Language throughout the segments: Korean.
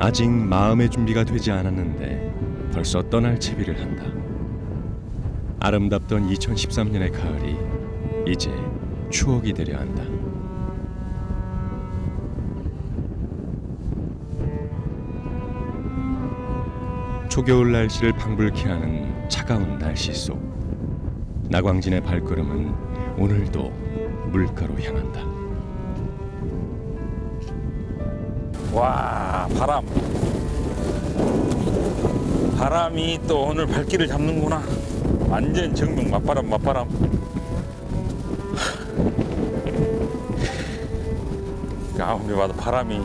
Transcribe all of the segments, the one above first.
아직 마음의 준비가 되지 않았는데 벌써 떠날 채비를 한다. 아름답던 2013년의 가을이 이제 추억이 되려 한다. 초겨울 날씨를 방불케 하는 차가운 날씨 속 나광진의 발걸음은 오늘도 물가로 향한다. 와, 바람이 또 오늘 발길을 잡는구나. 완전 정명 맞바람. 아무리 봐도 바람이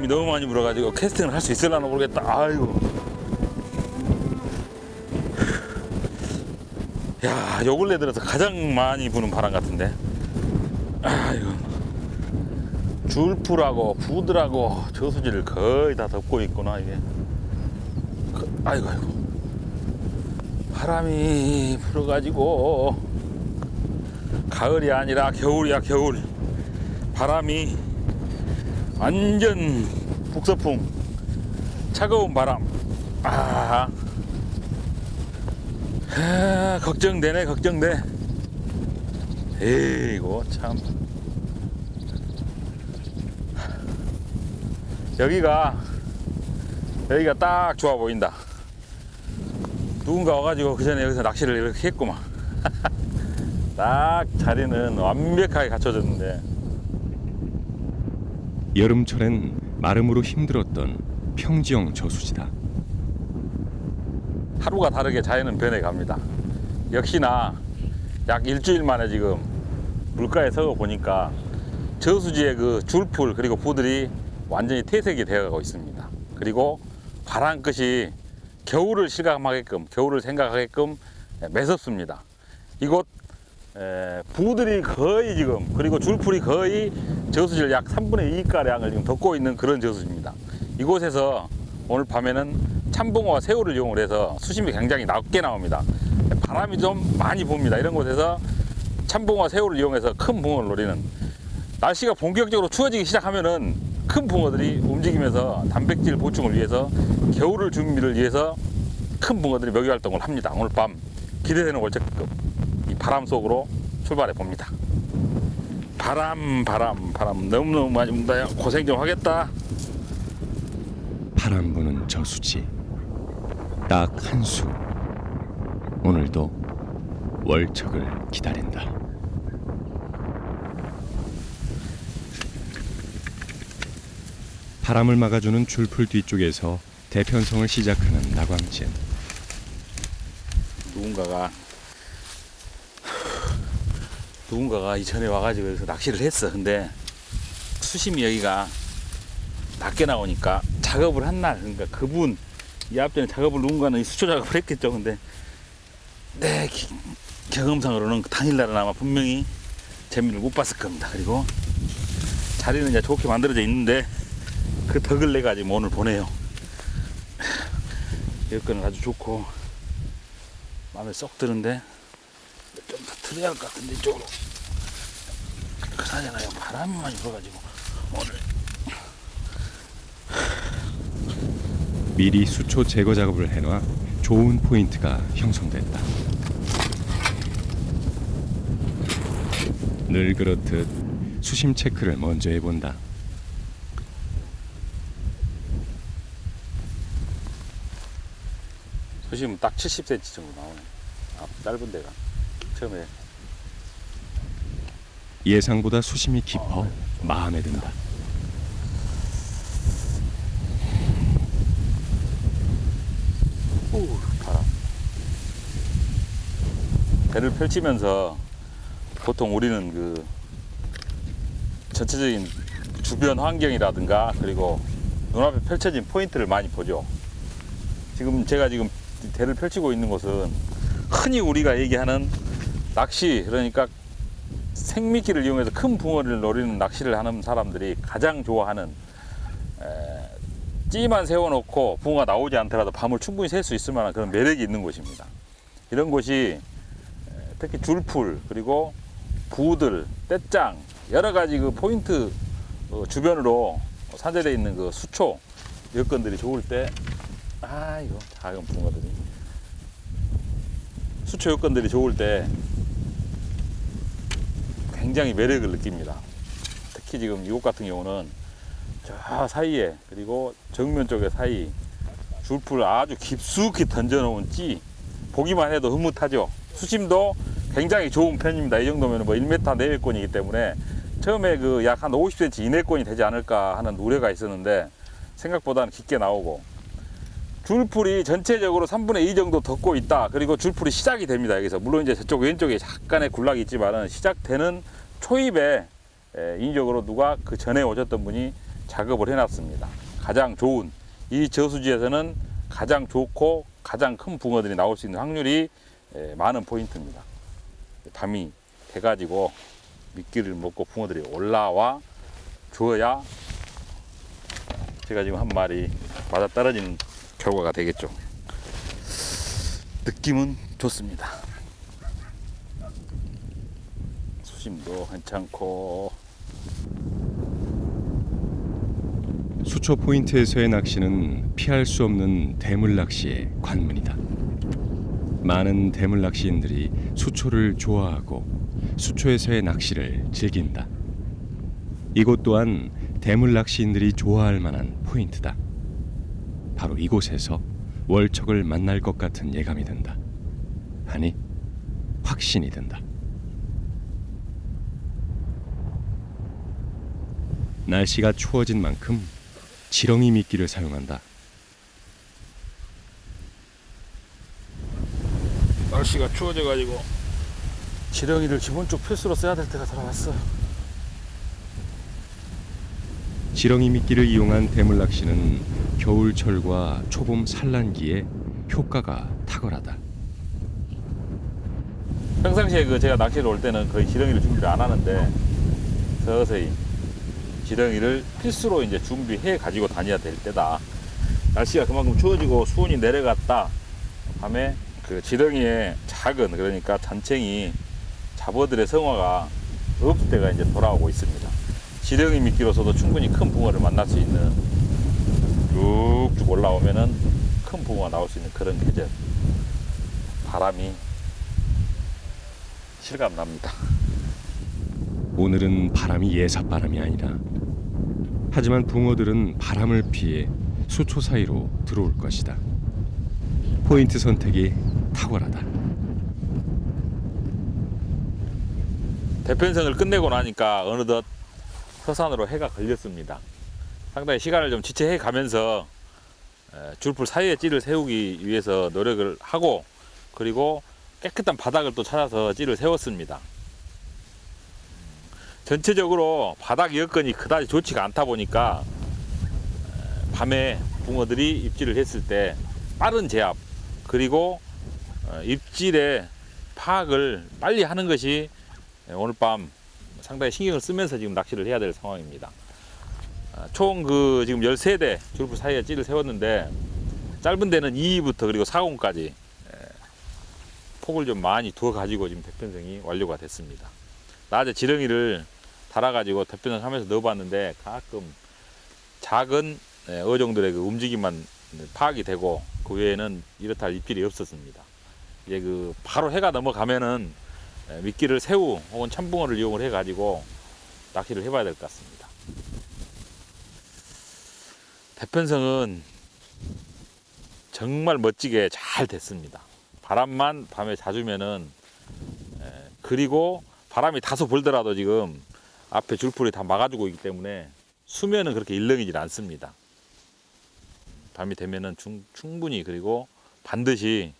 너무 많이 불어가지고 캐스팅을 할 수 있을라나 모르겠다. 아이고. 야, 요 근래 들어서 가장 많이 부는 바람 같은데. 아이고. 줄풀하고 부들하고 저수지를 거의 다 덮고 있구나 이게. 아이고. 바람이 불어가지고 가을이 아니라 겨울이야 겨울. 바람이 완전 북서풍 차가운 바람. 걱정되네. 에이고 참. 여기가 딱 좋아 보인다. 누군가 와가지고 그 전에 여기서 낚시를 이렇게 했구만. 딱 자리는 완벽하게 갖춰졌는데. 여름철엔 마름으로 힘들었던 평지형 저수지다. 하루가 다르게 자연은 변해갑니다. 역시나 약 일주일 만에 지금 물가에 서 보니까 저수지의 그 줄풀 그리고 부들이 완전히 퇴색이 되어가고 있습니다. 그리고 바람 끝이 겨울을 실감하게끔, 겨울을 생각하게끔 매섭습니다. 이곳 부들이 거의 지금, 그리고 줄풀이 거의 저수지를 약 3분의 2가량을 지금 덮고 있는 그런 저수지입니다. 이곳에서 오늘 밤에는 참붕어와 새우를 이용을 해서 수심이 굉장히 낮게 나옵니다. 바람이 좀 많이 붑니다. 이런 곳에서 참붕어와 새우를 이용해서 큰 붕어를 노리는, 날씨가 본격적으로 추워지기 시작하면은 큰 붕어들이 움직이면서 단백질 보충을 위해서, 겨울을 준비를 위해서 큰 붕어들이 먹이 활동을 합니다. 오늘 밤 기대되는 월척급 이 바람 속으로 출발해 봅니다. 바람 너무너무 많이 분다요. 고생 좀 하겠다. 바람 부는 저수지 딱 한 수. 오늘도 월척을 기다린다. 바람을 막아주는 줄풀 뒤쪽에서 대편성을 시작하는 나광진. 누군가가 이전에 와가지고 여기서 낚시를 했어. 근데 수심이 여기가 낮게 나오니까 작업을 한 날, 그러니까 그분 이 앞전에 작업을 누군가는 수초 작업을 했겠죠. 근데 내 경험상으로는 당일날은 아마 분명히 재미를 못 봤을 겁니다. 그리고 자리는 이제 좋게 만들어져 있는데 그 덕을 내가 지금 오늘 보내요. 여건은 아주 좋고 마음에 쏙 드는데 좀 더 틀어야 할 것 같은데 이쪽으로. 그러잖아요. 바람이 많이 불어가지고 오늘. 미리 수초 제거 작업을 해놔 좋은 포인트가 형성됐다. 늘 그렇듯 수심 체크를 먼저 해본다. 수심은 딱 70cm 정도 나오네. 짧은 데가 처음에. 예상보다 수심이 깊어 마음에 든다. 바람. 배를 펼치면서 보통 우리는 그 전체적인 주변 환경이라든가 그리고 눈앞에 펼쳐진 포인트를 많이 보죠. 제가 지금 배를 펼치고 있는 곳은 흔히 우리가 얘기하는 낚시, 그러니까 생미끼를 이용해서 큰 붕어를 노리는 낚시를 하는 사람들이 가장 좋아하는, 찌만 세워놓고 붕어가 나오지 않더라도 밤을 충분히 셀 수 있을 만한 그런 매력이 있는 곳입니다. 이런 곳이 특히 줄풀, 그리고 부들, 떼짱, 여러 가지 그 포인트 주변으로 산재되어 있는 그 수초, 여건들이 좋을 때, 이거 작은 붕어들이. 수초 여건들이 좋을 때 굉장히 매력을 느낍니다. 특히 지금 이곳 같은 경우는 저 사이에, 그리고 정면 쪽에 사이 줄풀 아주 깊숙이 던져놓은 찌, 보기만 해도 흐뭇하죠. 수심도 굉장히 좋은 편입니다. 이 정도면 뭐 1m 내외권이기 때문에 처음에 그 약 한 50cm 이내권이 되지 않을까 하는 우려가 있었는데 생각보다는 깊게 나오고, 줄풀이 전체적으로 3분의 2 정도 덮고 있다. 그리고 줄풀이 시작이 됩니다. 여기서 물론 이제 저쪽 왼쪽에 약간의 군락이 있지만은 시작되는 초입에 인위적으로 누가 그 전에 오셨던 분이 작업을 해놨습니다. 가장 좋은, 이 저수지에서는 가장 좋고 가장 큰 붕어들이 나올 수 있는 확률이 많은 포인트입니다. 밤이 돼가지고 미끼를 먹고 붕어들이 올라와 줘야 제가 지금 한 마리 맞아떨어지는 결과가 되겠죠. 느낌은 좋습니다. 수심도 괜찮고. 수초 포인트에서의 낚시는 피할 수 없는 대물 낚시의 관문이다. 많은 대물 낚시인들이 수초를 좋아하고 수초에서의 낚시를 즐긴다. 이곳 또한 대물 낚시인들이 좋아할 만한 포인트다. 바로 이곳에서 월척을 만날 것 같은 예감이 든다. 아니, 확신이 든다. 날씨가 추워진 만큼 지렁이 미끼를 사용한다. 날씨가 추워져가지고 지렁이를 기본적 필수로 써야 될 때가 들어왔어. 지렁이 미끼를 이용한 대물 낚시는 겨울철과 초봄 산란기에 효과가 탁월하다. 평상시에 제가 낚시를 올 때는 거의 지렁이를 준비를 안 하는데 서서히 지렁이를 필수로 이제 준비해 가지고 다녀야 될 때다. 날씨가 그만큼 추워지고 수온이 내려갔다. 밤에 그 지렁이의 작은, 그러니까 잔챙이 잡어들의 성화가 없을 때가 이제 돌아오고 있습니다. 지렁이 미끼로서도 충분히 큰 붕어를 만날 수 있는, 쭉쭉 올라오면은 큰 붕어가 나올 수 있는 그런 계절. 바람이 실감납니다. 오늘은 바람이 예사바람이 아니라, 하지만 붕어들은 바람을 피해 수초 사이로 들어올 것이다. 포인트 선택이 탁월하다. 대편성을 끝내고 나니까 어느덧 서산으로 해가 걸렸습니다. 상당히 시간을 좀 지체해 가면서 줄풀 사이에 찌를 세우기 위해서 노력을 하고, 그리고 깨끗한 바닥을 또 찾아서 찌를 세웠습니다. 전체적으로 바닥 여건이 그다지 좋지가 않다 보니까 밤에 붕어들이 입질을 했을 때 빠른 제압, 그리고 입질의 파악을 빨리 하는 것이 오늘 밤 상당히 신경을 쓰면서 지금 낚시를 해야 될 상황입니다. 총 지금 13대 줄풀 사이에 찌를 세웠는데, 짧은 데는 2위부터 그리고 4공까지 폭을 좀 많이 두어 가지고 지금 대편성이 완료가 됐습니다. 낮에 지렁이를 달아 가지고 대편성 하면서 넣어봤는데 가끔 작은 어종들의 그 움직임만 파악이 되고 그 외에는 이렇다 할 입질이 없었습니다. 이제 바로 해가 넘어가면은 미끼를 새우 혹은 참붕어를 이용을 해 가지고 낚시를 해봐야 될 것 같습니다. 대편성은 정말 멋지게 잘 됐습니다. 바람만 밤에 잦으면은, 그리고 바람이 다소 불더라도 지금 앞에 줄풀이 다 막아주고 있기 때문에 수면은 그렇게 일렁이질 않습니다. 밤이 되면은 충분히, 그리고 반드시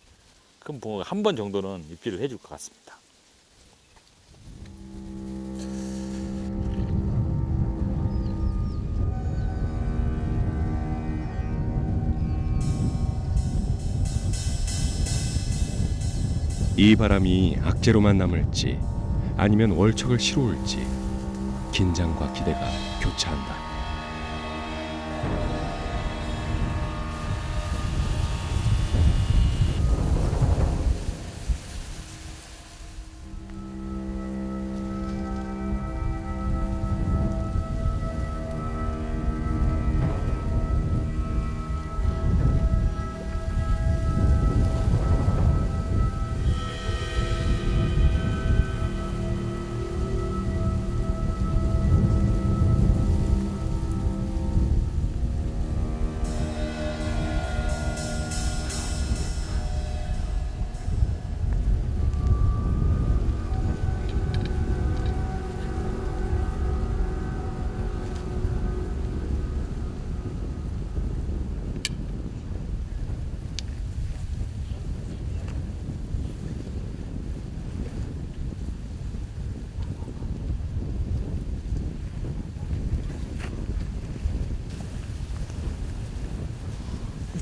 큰 붕어가 한 번 정도는 입질을 해줄 것 같습니다. 이 바람이 악재로만 남을지 아니면 월척을 실어 올지 긴장과 기대가 교차한다.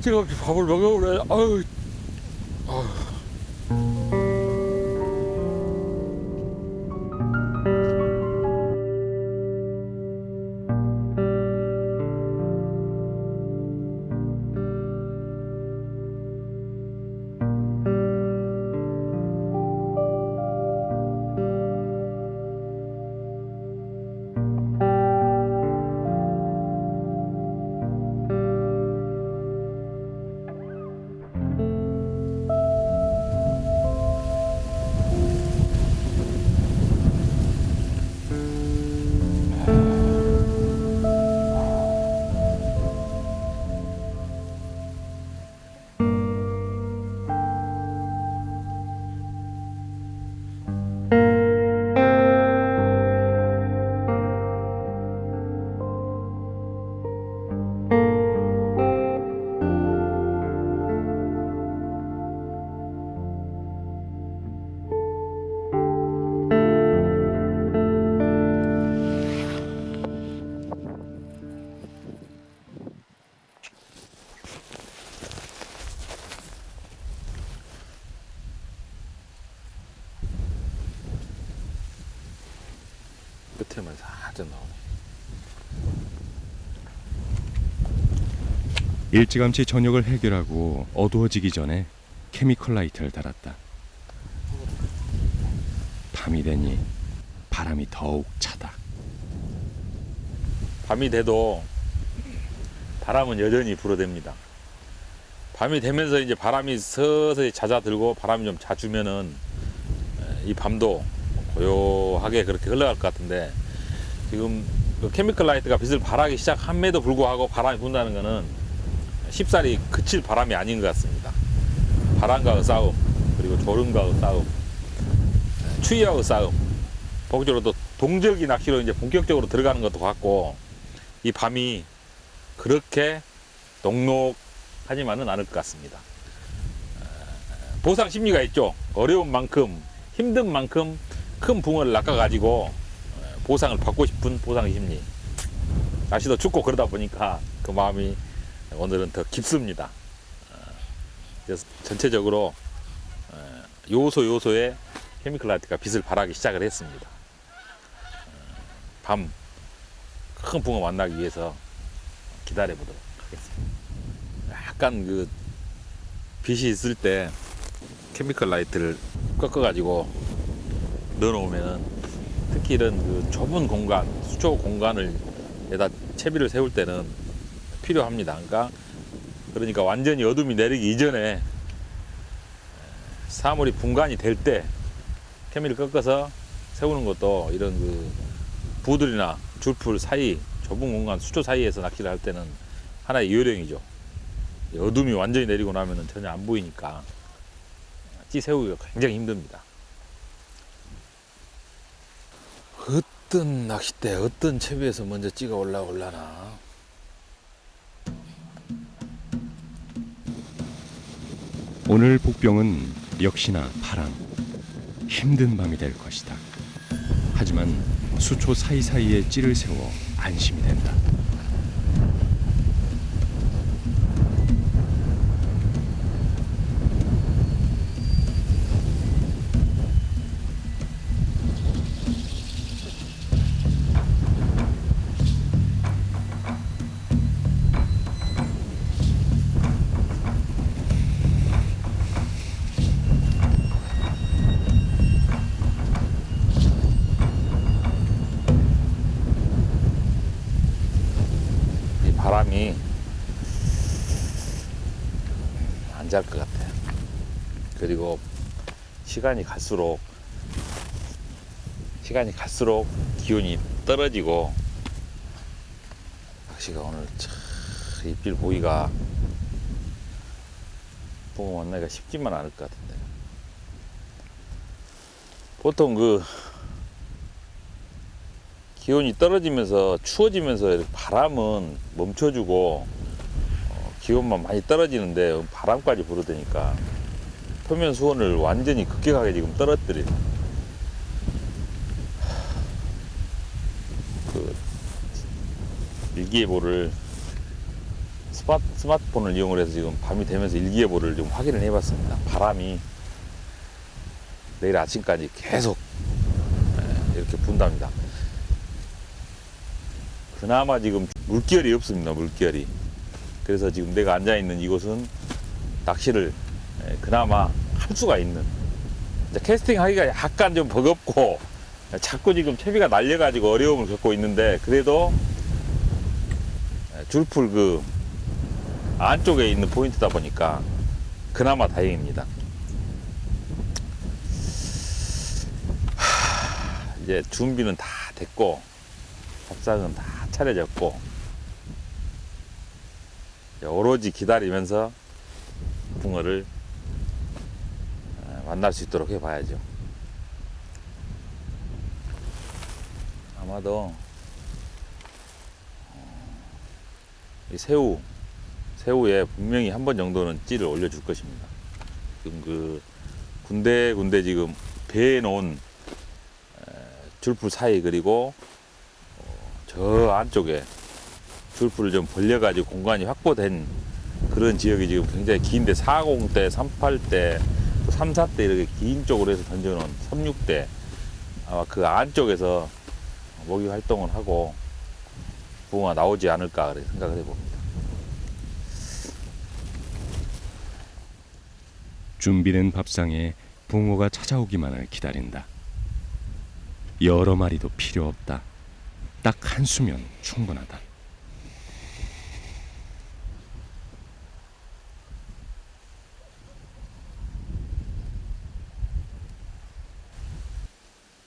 찌없이 밥을 먹어보래. 아유. 끝에만 살짝 나오네. 일찌감치 저녁을 해결하고 어두워지기 전에 케미컬 라이트를 달았다. 밤이 되니 바람이 더욱 차다. 밤이 돼도 바람은 여전히 불어댑니다. 밤이 되면서 이제 바람이 서서히 잦아들고 바람이 좀 잦으면은 이 밤도 고요하게 그렇게 흘러갈 것 같은데, 지금 그 케미컬 라이트가 빛을 발하기 시작함에도 불구하고 바람이 분다는 것은 쉽사리 그칠 바람이 아닌 것 같습니다. 바람과의 싸움, 그리고 졸음과의 싸움, 추위와의 싸움, 본격적으로 또 동절기 낚시로 이제 본격적으로 들어가는 것도 같고, 이 밤이 그렇게 녹록하지만은 않을 것 같습니다. 보상 심리가 있죠. 어려운 만큼, 힘든 만큼 큰 붕어를 낚아가지고 보상을 받고 싶은 보상 심리. 날씨도 춥고 그러다 보니까 그 마음이 오늘은 더 깊습니다. 그래서 전체적으로 요소에 케미컬 라이트가 빛을 발하기 시작을 했습니다. 밤 큰 붕어 만나기 위해서 기다려 보도록 하겠습니다. 약간 그 빛이 있을 때 케미컬 라이트를 꺾어가지고 넣어놓으면은, 특히 이런 그 좁은 공간, 수초 공간을 에다 채비를 세울 때는 필요합니다. 그러니까 완전히 어둠이 내리기 이전에 사물이 분간이 될 때 케미를 꺾어서 세우는 것도 이런 그 부들이나 줄풀 사이, 좁은 공간, 수초 사이에서 낚시를 할 때는 하나의 요령이죠. 어둠이 완전히 내리고 나면은 전혀 안 보이니까 찌 세우기가 굉장히 힘듭니다. 어떤 낚싯대, 어떤 채비에서 먼저 찌가 올라올라나. 오늘 복병은 역시나 바람, 힘든 밤이 될 것이다. 하지만 수초 사이사이에 찌를 세워 안심이 된다. 바람이 안 잘 것 같아요. 그리고 시간이 갈수록 기온이 떨어지고 낚시가 오늘 참 입질 보기가 붕어 만나기가 쉽지만 않을 것 같은데, 보통 그 기온이 떨어지면서 추워지면서 바람은 멈춰주고 기온만 많이 떨어지는데 바람까지 불어대니까 표면 수온을 완전히 급격하게 지금 떨어뜨려. 그 일기예보를 스마트폰을 이용을 해서 지금 밤이 되면서 일기예보를 좀 확인을 해봤습니다. 바람이 내일 아침까지 계속 이렇게 분답니다. 그나마 지금 물결이 없습니다. 물결이. 그래서 지금 내가 앉아있는 이곳은 낚시를 그나마 할 수가 있는, 이제 캐스팅 하기가 약간 좀 버겁고 자꾸 지금 채비가 날려가지고 어려움을 겪고 있는데, 그래도 줄풀 그 안쪽에 있는 포인트다 보니까 그나마 다행입니다. 이제 준비는 다 됐고 밥상은 다 차려졌고, 오로지 기다리면서 붕어를 만날 수 있도록 해봐야죠. 아마도 이 새우에 분명히 한 번 정도는 찌를 올려줄 것입니다. 지금 그 군데 지금 배에 놓은 줄풀 사이, 그리고 저 안쪽에 줄풀을 좀 벌려가지고 공간이 확보된 그런 지역이 지금 굉장히 긴데, 40대, 38대, 또 34대 이렇게 긴 쪽으로 해서 던져놓은 36대, 아마 그 안쪽에서 먹이 활동을 하고 붕어가 나오지 않을까 그렇게 생각을 해봅니다. 준비된 밥상에 붕어가 찾아오기만을 기다린다. 여러 마리도 필요 없다. 딱 한 수면 충분하다.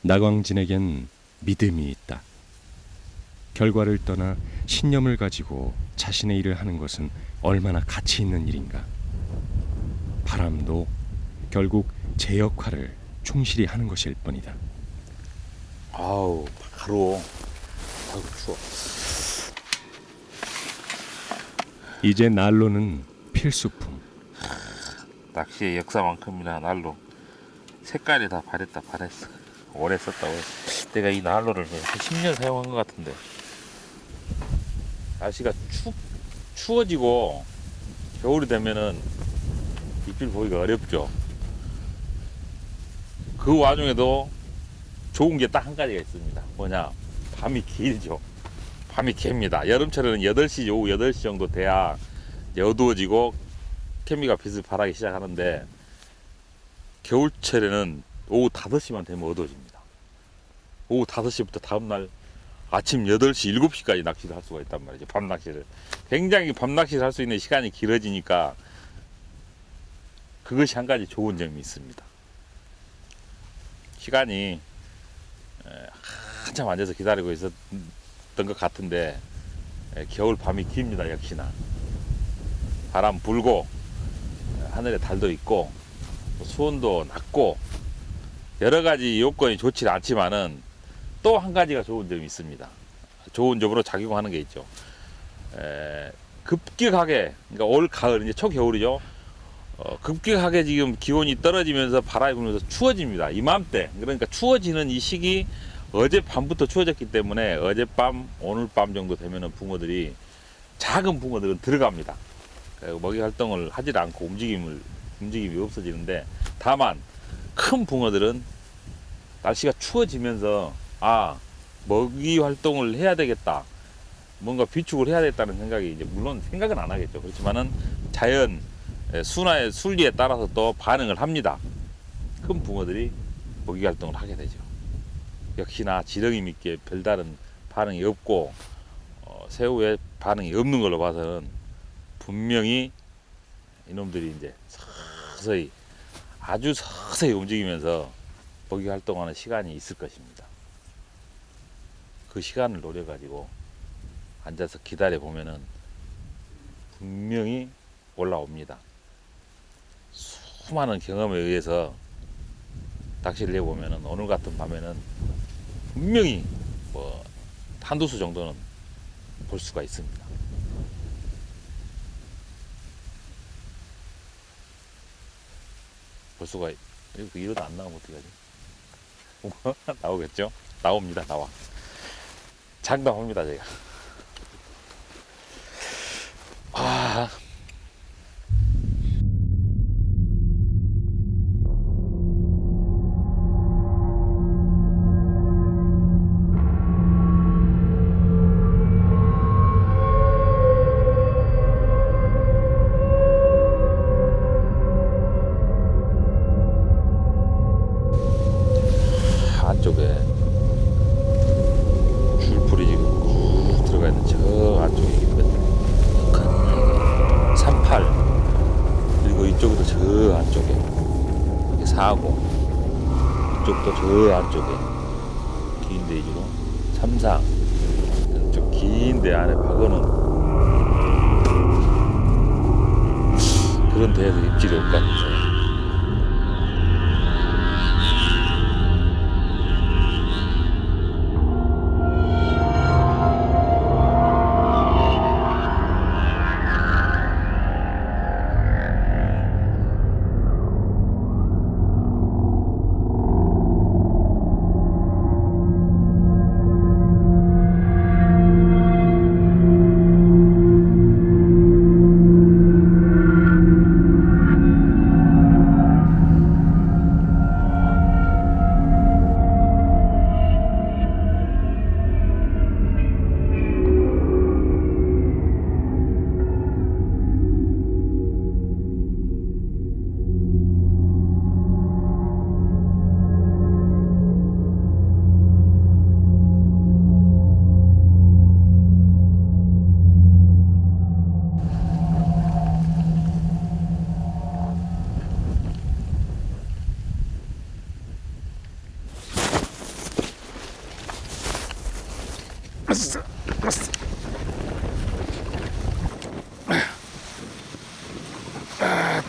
나광진에겐 믿음이 있다. 결과를 떠나 신념을 가지고 자신의 일을 하는 것은 얼마나 가치 있는 일인가. 바람도 결국 제 역할을 충실히 하는 것일 뿐이다. 아우 바로, 아이고 추워. 이제 난로는 필수품. 낚시의 역사만큼이나 난로 색깔이 다 바랬어. 오래 썼다고 했어. 내가 이 난로를 한 10년 사용한 것 같은데, 날씨가 추워지고 겨울이 되면은 입질 보기가 어렵죠. 그 와중에도 좋은 게 딱 한 가지가 있습니다. 뭐냐? 밤이 길죠. 밤이 깁니다. 여름철에는 8시, 오후 8시 정도 돼야 어두워지고 케미가 빛을 발하기 시작하는데, 겨울철에는 오후 5시만 되면 어두워집니다. 오후 5시부터 다음날 아침 8시, 7시까지 낚시를 할 수가 있단 말이죠. 밤 낚시를. 굉장히 밤 낚시를 할 수 있는 시간이 길어지니까 그것이 한 가지 좋은 점이 있습니다. 시간이 한참 앉아서 기다리고 있었던 것 같은데, 겨울 밤이 깁니다. 역시나 바람 불고 하늘에 달도 있고 수온도 낮고 여러 가지 요건이 좋지 않지만은 또 한 가지가 좋은 점이 있습니다. 좋은 점으로 작용하는 게 있죠. 급격하게, 그러니까 올 가을, 이제 초겨울이죠. 급격하게 지금 기온이 떨어지면서 바람이 불면서 추워집니다. 이맘때, 그러니까 추워지는 이 시기, 어젯밤부터 추워졌기 때문에 어젯밤, 오늘 밤 정도 되면은 붕어들이, 작은 붕어들은 들어갑니다. 먹이 활동을 하지 않고 움직임이 없어지는데, 다만 큰 붕어들은 날씨가 추워지면서 먹이 활동을 해야 되겠다, 뭔가 비축을 해야 되겠다는 생각이, 이제 물론 생각은 안 하겠죠. 그렇지만은 자연 순화의 순리에 따라서 또 반응을 합니다. 큰 붕어들이 먹이 활동을 하게 되죠. 역시나 지렁이 있게 별다른 반응이 없고, 새우의 반응이 없는 걸로 봐서는 분명히 이놈들이 이제 서서히, 아주 서서히 움직이면서 먹이 활동하는 시간이 있을 것입니다. 그 시간을 노려가지고 앉아서 기다려 보면은 분명히 올라옵니다. 수많은 경험에 의해서 낚시를 해보면은 오늘 같은 밤에는 분명히 한두 수 정도는 볼 수가 있습니다. 볼 수가, 이러다 안 나오면 어떡하지? 나오겠죠? 나옵니다. 나와. 장담합니다, 제가. 4고 이쪽도 저 안쪽에 긴 대지로 3상 좀 긴 데 안에 박아놓은 그런 데에서 입질이 올 것 같아요.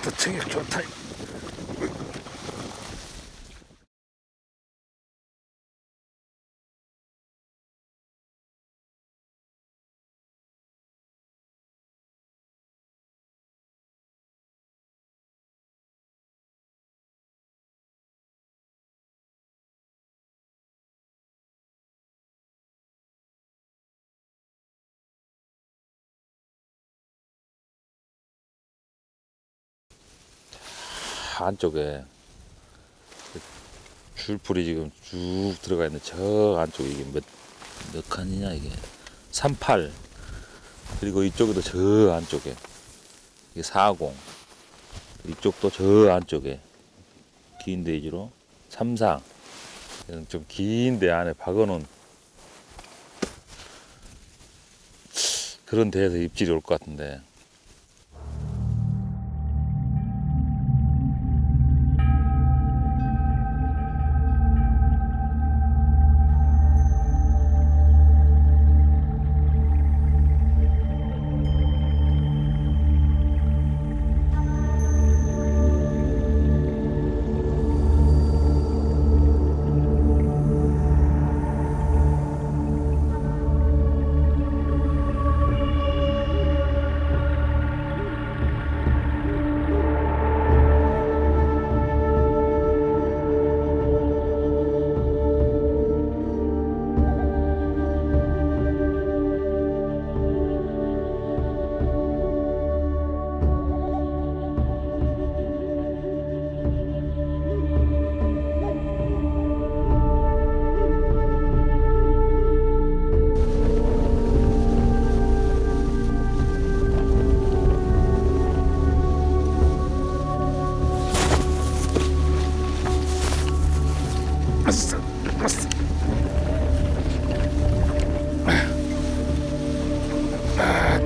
또 체격 좋다. 안쪽에 줄풀이 지금 쭉 들어가 있는 저 안쪽에 이게 몇 칸이냐 이게 38 그리고 이쪽에도 저 안쪽에 이게 40 이쪽도 저 안쪽에 긴 데이지로 34 좀 긴 데 안에 박아놓은 그런 데에서 입질이 올 것 같은데.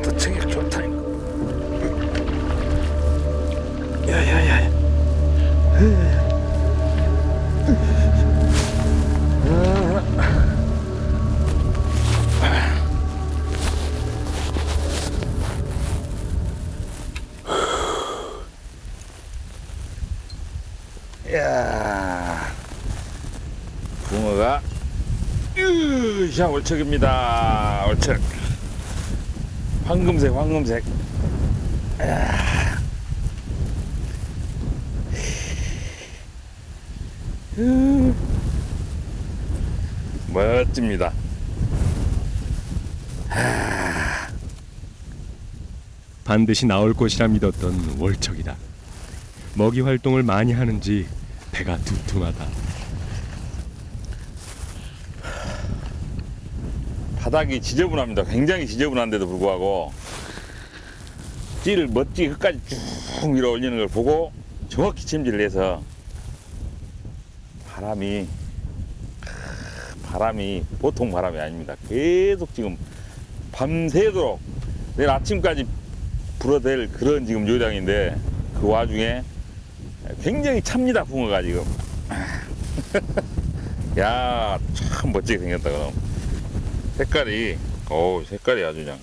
또 체격 좋다. 야야야. 야, 붕어가 자 월척입니다. 월척 황금색 황금색. 야. 멋집니다. 반드시 나올 것이라 믿었던 월척이다. 먹이 활동을 많이 하는지 배가 두툼하다. 바닥이 지저분합니다. 굉장히 지저분한데도 불구하고 찌를 멋지게 끝까지 쭉 밀어 올리는 걸 보고 정확히 챔질을 해서 바람이 보통 바람이 아닙니다. 계속 지금 밤새도록 내일 아침까지 불어댈 그런 지금 요량인데 그 와중에 굉장히 찹니다, 붕어가 지금. 야, 참 멋지게 생겼다, 그럼. 색깔이, 색깔이 아주 그냥.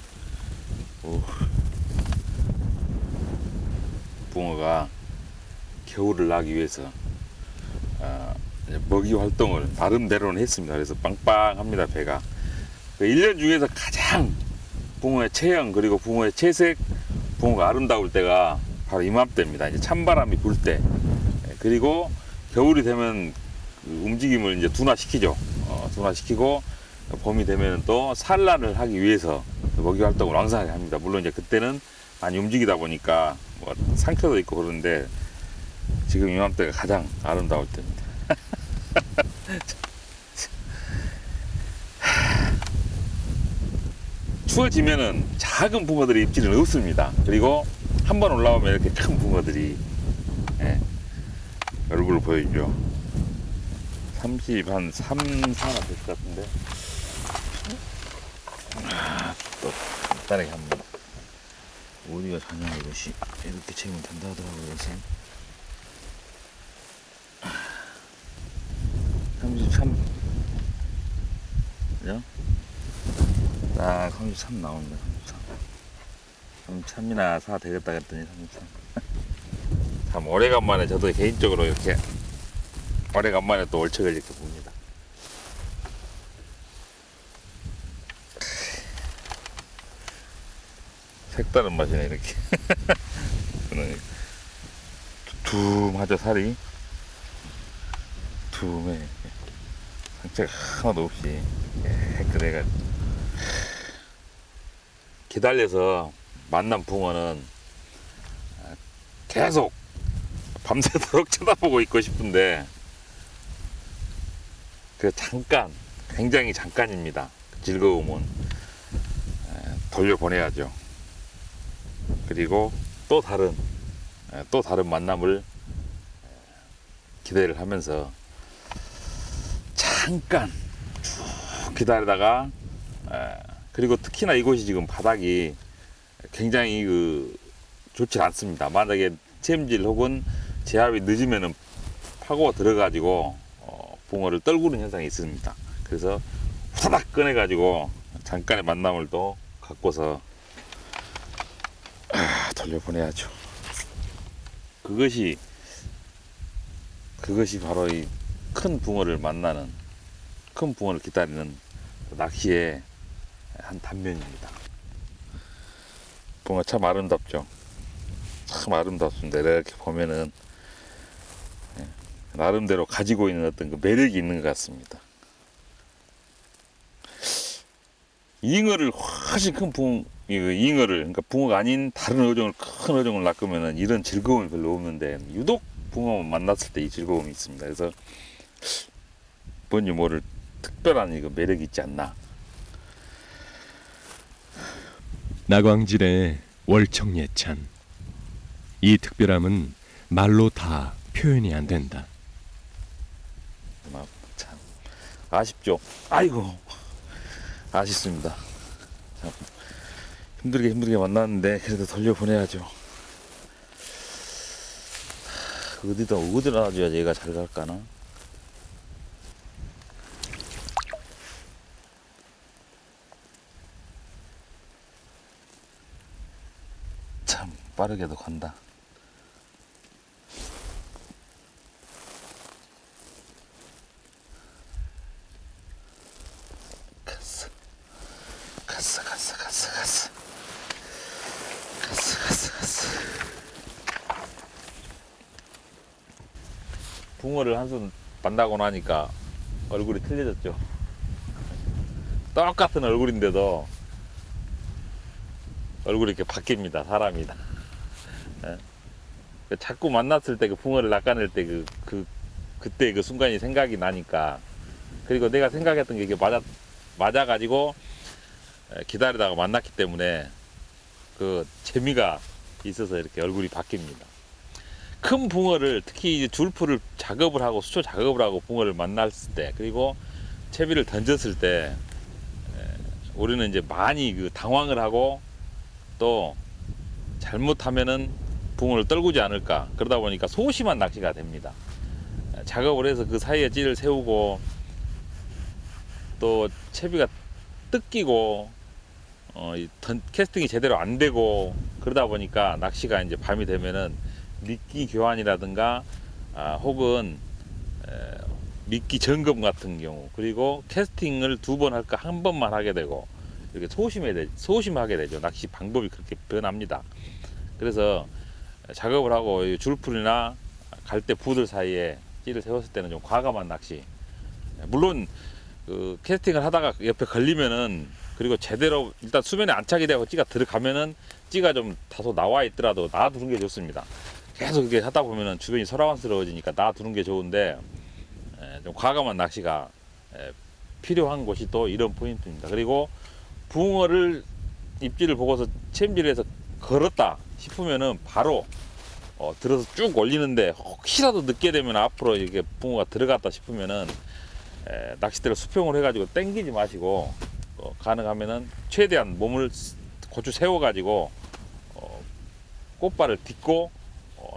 붕어가 겨울을 나기 위해서 이제 먹이 활동을 나름대로는 했습니다. 그래서 빵빵합니다, 배가. 1년 중에서 가장 붕어의 체형 그리고 붕어의 채색, 붕어가 아름다울 때가 바로 이맘때입니다. 이제 찬바람이 불 때. 그리고 겨울이 되면 그 움직임을 이제 둔화시키죠. 둔화시키고 봄이 되면 또 산란을 하기 위해서 먹이 활동을 왕성하게 합니다. 물론 이제 그때는 많이 움직이다 보니까 뭐 상처도 있고 그러는데 지금 이맘때가 가장 아름다울 때입니다. 추워지면은 작은 붕어들이 입질은 없습니다. 그리고 한번 올라오면 이렇게 큰 붕어들이 얼굴을 보여주죠. 3, 4나 될 것 같은데. 또 간단하게 한번. 어디가 자냐 이것이. 이렇게 채우면 된다 하더라고요. 그래서 33. 그죠? 딱 33 나옵니다. 33. 33이나 4 되겠다 했더니 33. 참 오래간만에 저도 개인적으로 이렇게 오래간만에 또 월척을 이렇게 봅니다. 색다른 맛이네 이렇게. 두툼하죠 살이. 두툼해. 상처가 하나도 없이 깨끗해가지고. 기다려서 만난 붕어는 계속 밤새도록 쳐다보고 있고 싶은데 그 잠깐, 굉장히 잠깐입니다. 그 즐거움은 돌려보내야죠. 그리고 또 다른 만남을 기대를 하면서 잠깐 쭉 기다리다가 그리고 특히나 이곳이 지금 바닥이 굉장히 좋지 않습니다. 만약에 챔질 혹은 제압이 늦으면은 파고가 들어가지고 붕어를 떨구는 현상이 있습니다. 그래서 후다닥 꺼내가지고 잠깐의 만남을 또 갖고서 돌려보내야죠. 그것이 바로 이 큰 붕어를 만나는, 큰 붕어를 기다리는 낚시의 한 단면입니다. 붕어 참 아름답죠. 참 아름답습니다. 이렇게 보면은 나름대로 가지고 있는 어떤 그 매력이 있는 것 같습니다. 잉어를 훨씬 큰 잉어를, 그러니까 붕어가 아닌 다른 어종을, 큰 어종을 낚으면은 이런 즐거움이 별로 없는데 유독 붕어만 만났을 때 이 즐거움이 있습니다. 그래서 뭔지 모를 특별한 이거 매력이 있지 않나. 나광질의 월척예찬. 이 특별함은 말로 다 표현이 안 된다. 참 아쉽죠. 아이고 아쉽습니다. 참 힘들게 만났는데 그래도 돌려보내야죠. 어디다 놔줘야 얘가 잘 갈까나. 참 빠르게도 간다. 갔어. 붕어를 한 손 만나고 나니까 얼굴이 틀려졌죠. 똑같은 얼굴인데도 얼굴이 이렇게 바뀝니다. 사람이다. 자꾸 만났을 때 그 붕어를 낚아낼 때 그때 그 순간이 생각이 나니까, 그리고 내가 생각했던 게 이게 맞아가지고 기다리다가 만났기 때문에 그 재미가 있어서 이렇게 얼굴이 바뀝니다. 큰 붕어를, 특히 이제 줄풀을 작업을 하고 수초 작업을 하고 붕어를 만났을 때, 그리고 채비를 던졌을 때 우리는 이제 많이 당황을 하고 또 잘못하면은 붕어를 떨구지 않을까. 그러다 보니까 소심한 낚시가 됩니다. 작업을 해서 그 사이에 찌를 세우고 또 채비가 뜯기고 캐스팅이 제대로 안 되고 그러다 보니까 낚시가 이제 밤이 되면은 미끼 교환이라든가 혹은 미끼 점검 같은 경우, 그리고 캐스팅을 2번 할까 1번만 하게 되고 이렇게 소심하게 되죠. 낚시 방법이 그렇게 변합니다. 그래서 작업을 하고 줄풀이나 갈대 부들 사이에 찌를 세웠을 때는 좀 과감한 낚시. 물론 그 캐스팅을 하다가 옆에 걸리면은, 그리고 제대로 일단 수면에 안착이 되고 찌가 들어가면은 찌가 좀 다소 나와 있더라도 놔두는 게 좋습니다. 계속 이렇게 하다 보면은 주변이 소란스러워지니까 놔두는 게 좋은데, 좀 과감한 낚시가 필요한 곳이 또 이런 포인트입니다. 그리고 붕어를 입질을 보고서 챔질을 해서 걸었다 싶으면은 바로 들어서 쭉 올리는데, 혹시라도 늦게 되면 앞으로 이렇게 붕어가 들어갔다 싶으면은 낚싯대를 수평을 해가지고 당기지 마시고 가능하면은 최대한 몸을 고추 세워가지고 꽃발을 딛고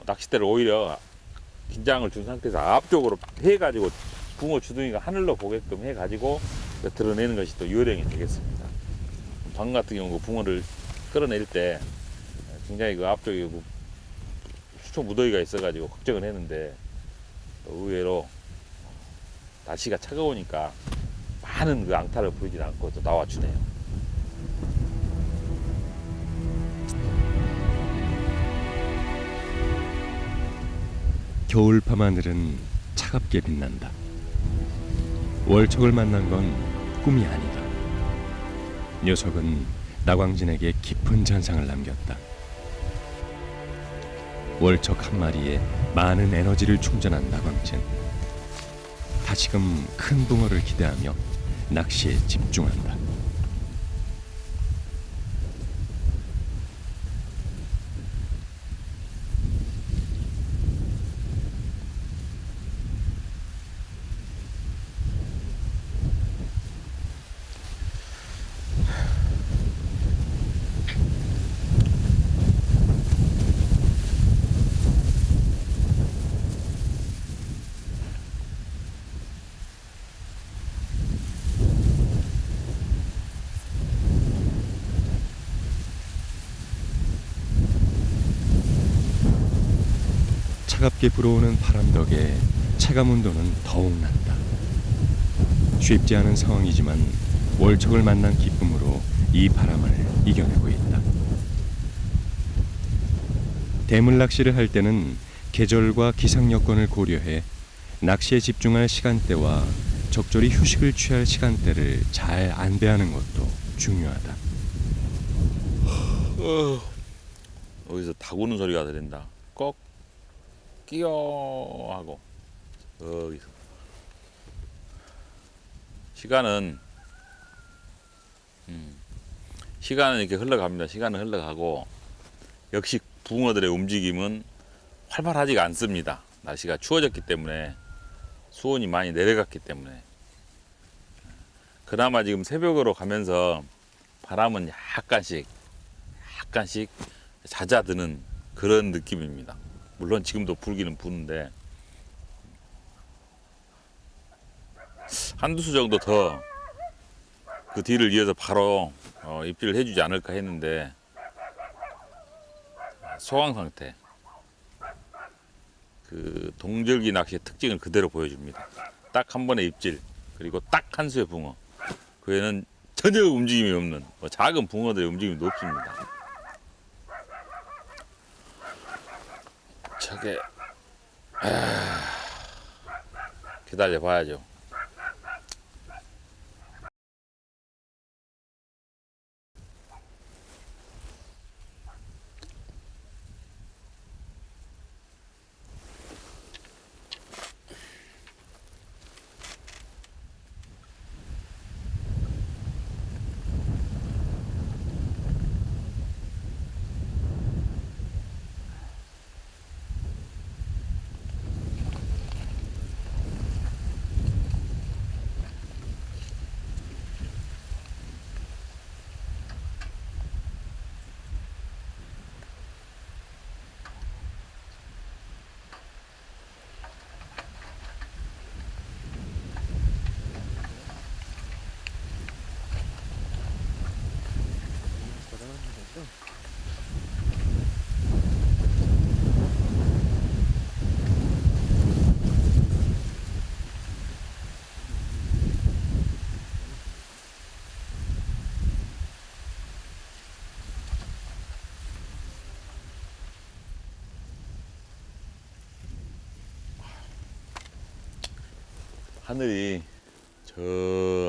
낚싯대를 오히려 긴장을 준 상태에서 앞쪽으로 해가지고 붕어 주둥이가 하늘로 보게끔 해가지고 드러내는 것이 또 요령이 되겠습니다. 방금 같은 경우 붕어를 끌어낼 때 굉장히 그 앞쪽에 수초 무더기가 있어가지고 걱정을 했는데, 의외로 날씨가 차가우니까 많은 그 앙탈을 부리지 않고 또 나와주네요. 겨울 밤하늘은 차갑게 빛난다. 월척을 만난 건 꿈이 아니다. 녀석은 나광진에게 깊은 잔상을 남겼다. 월척 한 마리에 많은 에너지를 충전한 나광진. 다시금 큰 붕어를 기대하며 낚시에 집중한다. 차갑게 불어오는 바람 덕에 체감 온도는 더욱 난다. 쉽지 않은 상황이지만 월척을 만난 기쁨으로 이 바람을 이겨내고 있다. 대물 낚시를 할 때는 계절과 기상 여건을 고려해 낚시에 집중할 시간대와 적절히 휴식을 취할 시간대를 잘 안배하는 것도 중요하다. 여기서 닭우는 소리가 들린다. 꼭 끼어 하고 여기서 시간은 이렇게 흘러갑니다. 시간은 흘러가고 역시 붕어들의 움직임은 활발하지가 않습니다. 날씨가 추워졌기 때문에, 수온이 많이 내려갔기 때문에. 그나마 지금 새벽으로 가면서 바람은 약간씩 잦아드는 그런 느낌입니다. 물론 지금도 불기는 부는데 한두 수 정도 더 그 뒤를 이어서 바로 입질을 해주지 않을까 했는데, 소강 상태, 그 동절기 낚시의 특징을 그대로 보여줍니다. 딱 한 번의 입질, 그리고 딱 한 수의 붕어. 그 외에는 전혀 움직임이 없는, 작은 붕어들의 움직임이 높습니다. 저게 기다려 봐야죠. 하늘이 저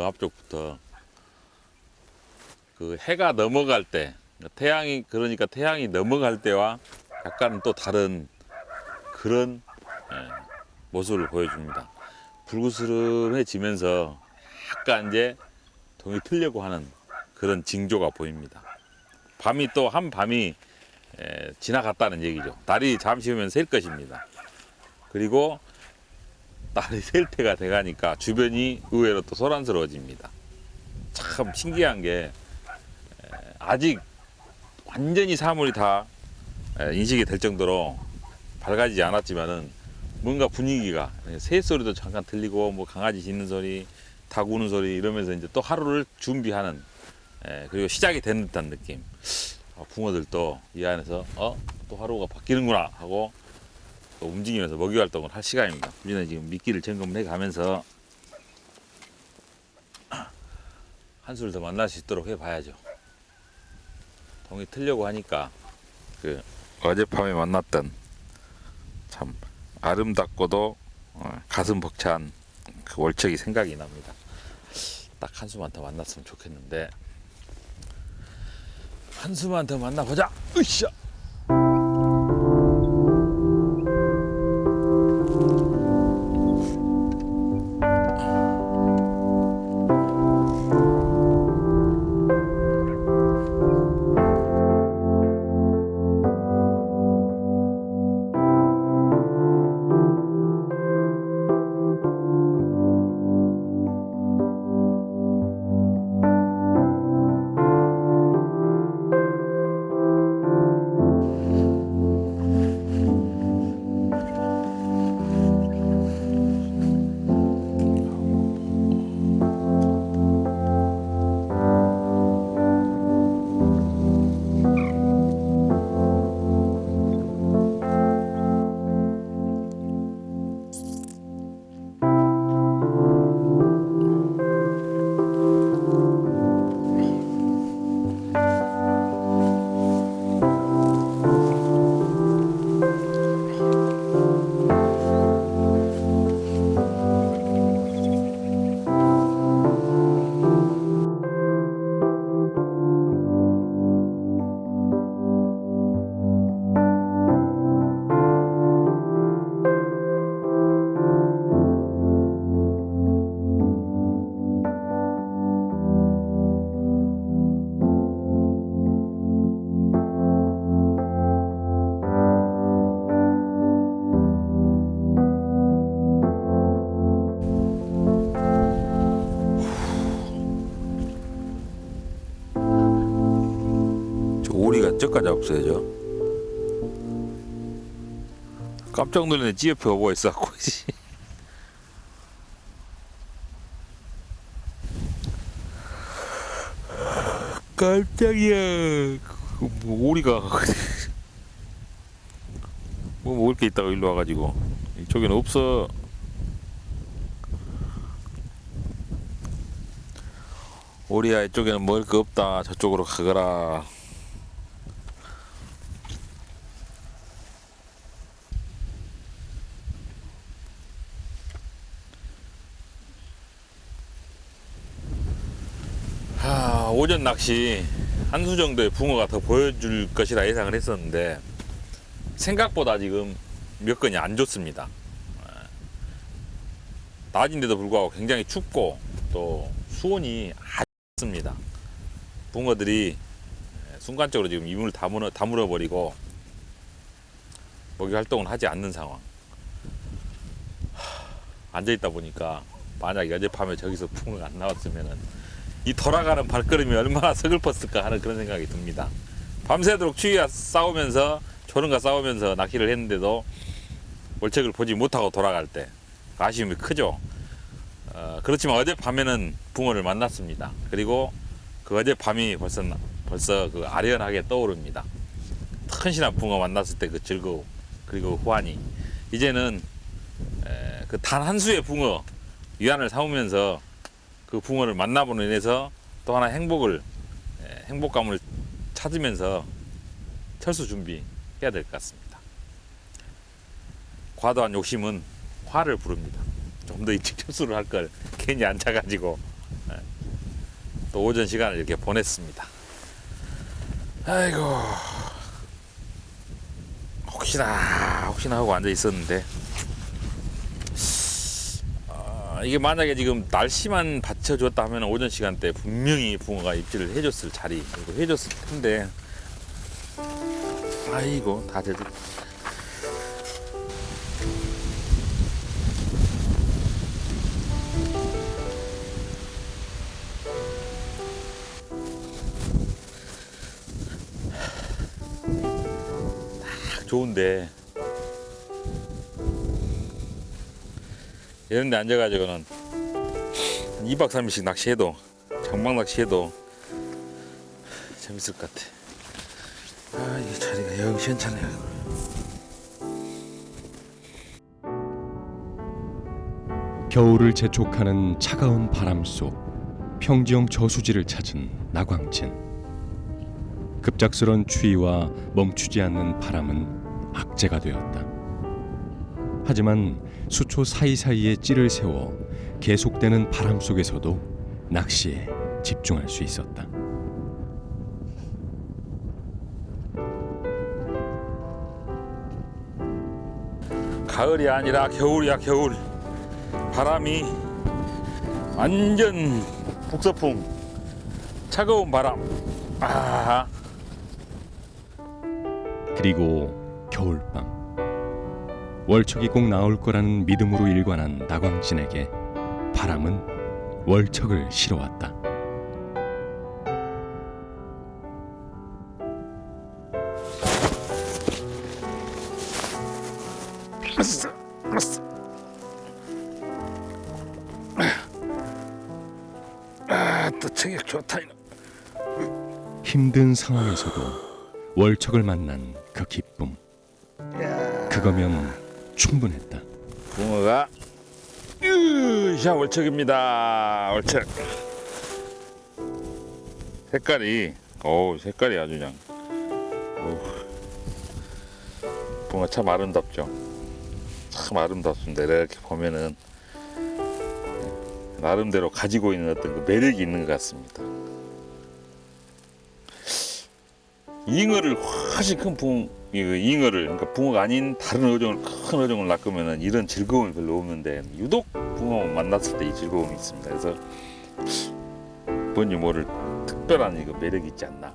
앞쪽부터 그 해가 넘어갈 때 그러니까 태양이 넘어갈 때와 약간 또 다른 그런 모습을 보여줍니다. 붉으스름해지면서 약간 이제 동이 틀려고 하는 그런 징조가 보입니다. 밤이 또 한밤이 지나갔다는 얘기죠. 달이 잠시 후면 셀 것입니다. 그리고 달이 셀 때가 돼가니까 주변이 의외로 또 소란스러워집니다. 참 신기한 게 아직 완전히 사물이 다 인식이 될 정도로 밝아지지 않았지만은 뭔가 분위기가 새 소리도 잠깐 들리고 뭐 강아지 짖는 소리, 닭 우는 소리 이러면서 이제 또 하루를 준비하는 그리고 시작이 된 듯한 느낌. 붕어들도 이 안에서 또 하루가 바뀌는구나 하고 또 움직이면서 먹이 활동을 할 시간입니다. 우리는 지금 미끼를 점검해 가면서 한 수를 더 만날 수 있도록 해봐야죠. 동이 틀려고 하니까 그 어젯밤에 만났던 참 아름답고도 가슴 벅찬 그 월척이 생각이 납니다. 딱 한 수만 더 만났으면 좋겠는데 한 수만 더 만나보자. 으쌰. 오리가 저까지 없어야죠. 깜짝 놀라네. 지 옆에 오고 있어갖고. 깜짝이야. 뭐 오리가 뭐 먹을 게 있다가 일로 와가지고 이쪽에는 없어. 오리야, 이쪽에는 먹을 거 없다. 저쪽으로 가거라. 오전 낚시 한 수 정도의 붕어가 더 보여줄 것이라 예상을 했었는데 생각보다 지금 몇 건이 안 좋습니다. 낮인데도 불구하고 굉장히 춥고 또 수온이 아주 습니다. 붕어들이 순간적으로 지금 이물을 다물어 버리고 먹이 활동을 하지 않는 상황. 앉아 있다 보니까 만약 어젯밤에 저기서 붕어가 안 나왔으면은 이 돌아가는 발걸음이 얼마나 서글펐을까 하는 그런 생각이 듭니다. 밤새도록 추위와 싸우면서 초른과 싸우면서 낚시를 했는데도 월척을 보지 못하고 돌아갈 때 아쉬움이 크죠. 그렇지만 어젯밤에는 붕어를 만났습니다. 그리고 그 어젯밤이 벌써 그 아련하게 떠오릅니다. 튼실한 붕어 만났을 때 그 즐거움 그리고 후환이 이제는 그 단 한 수의 붕어 위안을 삼으면서 그 붕어를 만남으로 인해서 또 하나 행복감을 찾으면서 철수 준비해야 될 것 같습니다. 과도한 욕심은 화를 부릅니다. 좀 더 일찍 철수를 할 걸 괜히 앉아가지고 또 오전 시간을 이렇게 보냈습니다. 아이고, 혹시나 하고 앉아 있었는데 이게 만약에 지금 날씨만 받쳐줬다 하면 오전 시간대 분명히 붕어가 입질을 해줬을 자리, 그리고 해줬을 텐데 아이고 다 되죠. 딱 좋은데 이런 데 앉아가지고는 2박 3일씩 낚시해도, 장막 낚시해도 재밌을 것 같아. 아, 이 자리가 여기 괜찮아요. 겨울을 재촉하는 차가운 바람 속 평지형 저수지를 찾은 나광진. 급작스런 추위와 멈추지 않는 바람은 악재가 되었다. 하지만 수초 사이사이에 찌를 세워 계속되는 바람 속에서도 낚시에 집중할 수 있었다. 가을이 아니라 겨울이야, 겨울. 바람이 완전 북서풍, 차가운 바람. 아, 그리고 겨울밤. 월척이 꼭 나올 거라는 믿음으로 일관한 나광진에게 바람은 월척을 실어왔다. 알았어. 또 체격 좋다 이놈. 힘든 상황에서도 월척을 만난 그 기쁨. 그거면 충분했다. 붕어가 자 월척입니다. 월척. 색깔이 아주 그냥. 붕어 참 아름답죠. 참 아름답습니다. 이렇게 보면은 나름대로 가지고 있는 어떤 그 매력이 있는 것 같습니다. 잉어를 훨씬 큰 잉어를, 그러니까 붕어가 아닌 다른 큰 어종을 낚으면은 이런 즐거움이 별로 없는데 유독 붕어 만났을 때 이 즐거움이 있습니다. 그래서 뭔지 모를 특별한 이거 매력이 있지 않나.